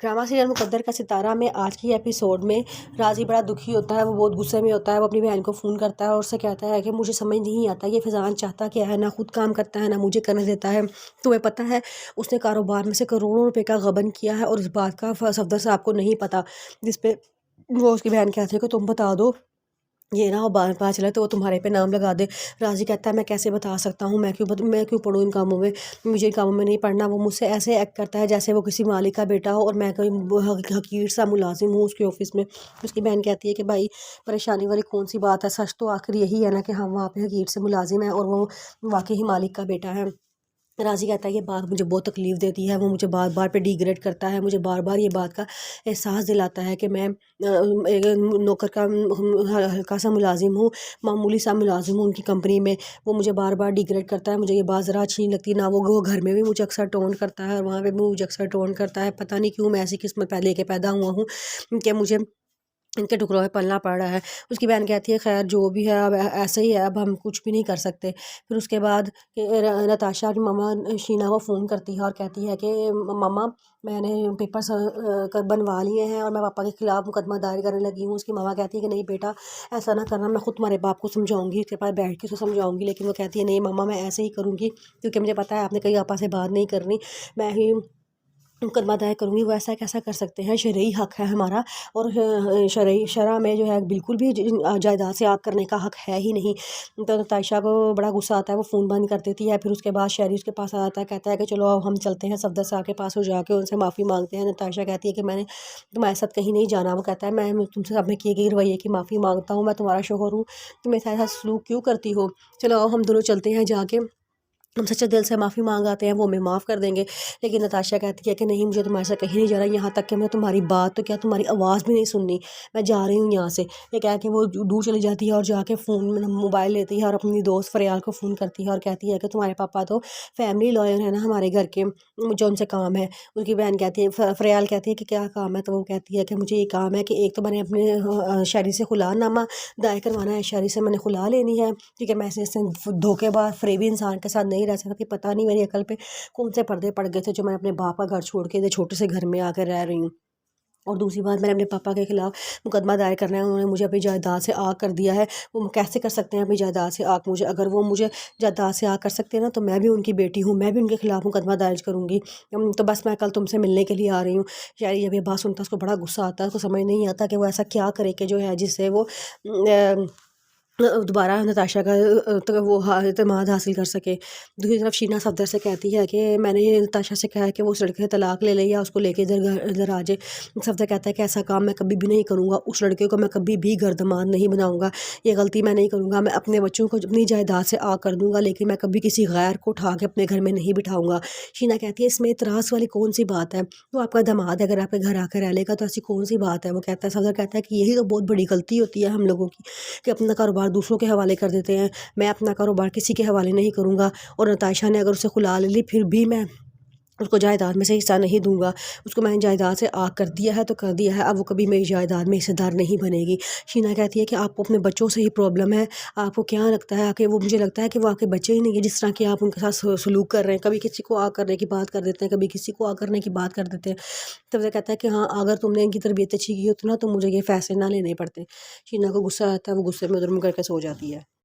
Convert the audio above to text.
Drama serial मुकद्दर का सितारा में आज की एपिसोड में राजी बड़ा दुखी होता है। वो बहुत गुस्से में होता है। वो अपनी बहन को फ़ोन करता है और उससे कहता है कि मुझे समझ नहीं आता ये फैज़ान चाहता क्या है, ना खुद काम करता है ना मुझे करने देता है। तुम्हें पता है उसने कारोबार में से करोड़ों रुपए का गबन किया है और इस बात का सफदर साहब को नहीं पता। जिस पे वो उसकी बहन कहती है कि तुम बता दो, ये ना वो बार पता चला तो वो तुम्हारे पे नाम लगा दे। राजी कहता है मैं कैसे बता सकता हूँ, मैं क्यों पढ़ूँ इन कामों में, मुझे इन कामों में नहीं पढ़ना। वो मुझसे ऐसे एक्ट करता है जैसे वो किसी मालिक का बेटा हो और मैं कोई हकीर सा मुलाजिम हूँ उसके ऑफिस में। उसकी बहन कहती है कि भाई परेशानी वाली कौन सी बात है, सच तो आखिर यही है ना कि हम वहाँ पे हकीर से मुलाजिम है और वो वाकई ही मालिक का बेटा है। राज़ी कहता है ये बात मुझे बहुत तकलीफ़ देती है, वो मुझे बार बार पे डिग्रेड करता है, मुझे बार बार ये बात का एहसास दिलाता है कि मैं एक नौकर का हल्का सा मुलाजिम हूँ, मामूली सा मुलाजिम हूँ उनकी कंपनी में। वो मुझे बार बार डिग्रेड करता है, मुझे ये बात ज़रा अच्छी नहीं लगती। ना वो घर में भी मुझे अक्सर टोंट करता है और वहाँ पे भी मुझे अक्सर टोंट करता है। पता नहीं क्यों मैं ऐसी किस्मत पहले के पैदा हुआ हूँ कि मुझे इनके टुकड़ों में पलना पड़ रहा है। उसकी बहन कहती है खैर जो भी है अब ऐसे ही है, अब हम कुछ भी नहीं कर सकते। फिर उसके बाद नताशा की मम्मा शीना को फ़ोन करती है और कहती है कि मम्मा मैंने पेपर्स बनवा लिए हैं और मैं पापा के ख़िलाफ़ मुकदमा दायर करने लगी हूँ। उसकी मम्मा कहती है कि नहीं बेटा ऐसा ना करना, मैं ख़ुद तुम्हारे बाप को समझाऊंगी, उसके पास बैठ के उसे समझाऊंगी। लेकिन वो कहती है नहीं मम्मा मैं ऐसे ही करूँगी क्योंकि मुझे पता है आपने कहीं पापा से बात नहीं करनी, मैं ही मुकदमा दायर करूँगी। वो ऐसा कैसा कर सकते हैं, शरई हक़ है हमारा और शरई शरह में जो है बिल्कुल भी जायदाद से आग करने का हक़ है ही नहीं। तो तायशा को बड़ा गुस्सा आता है, वो फ़ोन बंद कर देती है। फिर उसके बाद शहरी उसके पास आ जाता है, कहता है कि चलो अब हम चलते हैं सफदर साहब के पास और जाके उनसे माफ़ी मांगते हैं। नताशा कहती है कि मैंने तुम्हारे साथ कहीं नहीं जाना। वो कहता है मैं तुमसे अपने किए गए रवैये की माफ़ी मांगता हूँ, मैं तुम्हारा शौहर हूँ, तुम मेरे साथ सलूक क्यों करती हो। चलो आओ हम दोनों चलते हैं, जाके हम सच्चे दिल से माफ़ी मांग आते हैं, वो हमें माफ़ कर देंगे। लेकिन नताशा कहती है कि नहीं मुझे तुम्हारे साथ कहीं नहीं जाना, यहाँ तक कि मैं तुम्हारी बात तो क्या तुम्हारी आवाज़ भी नहीं सुननी, मैं जा रही हूँ यहाँ से। ये कह के वो दूर चली जाती है और जाके फ़ोन में मोबाइल लेती है और अपनी दोस्त फ़रियाल को फ़ोन करती है और कहती है कि तुम्हारे पापा तो फैमिली लॉयर है ना हमारे घर के, मुझे उनसे काम है। उसकी बहन कहती है फ़रियाल कहती है कि क्या काम है, तो वो कहती है कि मुझे ये काम है कि एक तो मैंने अपने शहरी से खुलानामा दायर करवाना है, शहरी से मैंने खुला लेनी है, ठीक है। मैं ऐसे धोखेबाज फरेबी इंसान के साथ नहीं रह सकती। पता नहीं मेरी अकल पे कौन से पर्दे पड़ गए थे जो मैं अपने बाप का घर छोड़ के छोटे से घर में आकर रह रही हूँ। और दूसरी बात मैंने अपने पापा के खिलाफ मुकदमा दायर करना है, उन्होंने मुझे अपनी जायदाद से आग कर दिया है। वो कैसे कर सकते हैं अपनी जायदाद से आग, मुझे अगर वो मुझे जायदाद से आग कर सकते हैं ना तो मैं भी उनकी बेटी हूँ, मैं भी उनके खिलाफ मुकदमा दायर करूँगी। तो बस मैं कल तुमसे मिलने के लिए आ रही हूँ। शायद जब ये बात सुनता है उसको बड़ा गुस्सा आता है, उसको समझ नहीं आता कि वो ऐसा क्या करे कि जो है जिससे वो दोबारा नताशा का तो वो एतमाद हासिल कर सके। दूसरी तरफ शीना सफदर से कहती है कि मैंने नताशा से कहा है कि वो उस लड़के से तलाक ले ले या उसको लेके इधर आ जाए। सफदर कहता है कि ऐसा काम मैं कभी भी नहीं करूँगा, उस लड़के को मैं कभी भी गर्दमान नहीं बनाऊँगा, ये गलती मैं नहीं करूँगा। मैं अपने बच्चों को अपनी जायदाद से आग कर दूँगा लेकिन मैं कभी किसी गैर को उठा के अपने घर में नहीं बिठाऊँगा। शीना कहती है इसमें इतराज़ वाली कौन सी बात है, वो आपका दामाद है, अगर आपके घर आकर रह लेगा तो ऐसी कौन सी बात है। वो कहता है सफदर कहता है कि यही तो बहुत बड़ी गलती होती है हम लोगों की कि अपना कारोबार दूसरों के हवाले कर देते हैं। मैं अपना कारोबार किसी के हवाले नहीं करूँगा और नताशा ने अगर उसे खुला ले ली फिर भी मैं उसको जायदाद में से हिस्सा नहीं दूंगा। उसको मैंने जायदाद से आग कर दिया है तो कर दिया है, अब वो कभी मेरी जायदाद में हिस्सेदार नहीं बनेगी। शीना कहती है कि आपको अपने बच्चों से ही प्रॉब्लम है, आपको क्या लगता है कि वो, मुझे लगता है कि वो आपके बच्चे ही नहीं है जिस तरह के आप उनके साथ सलूक कर रहे हैं। कभी किसी को आग करने की बात कर देते हैं, कभी किसी को आग करने की बात कर देते हैं। तब वो कहता है कि हाँ अगर तुमने इनकी तरबियत अच्छी की होती ना तो मुझे ये फैसले ना लेने पड़ते। शीना को गुस्सा आता है, वो गुस्से में उधर मुँह करके सो जाती है।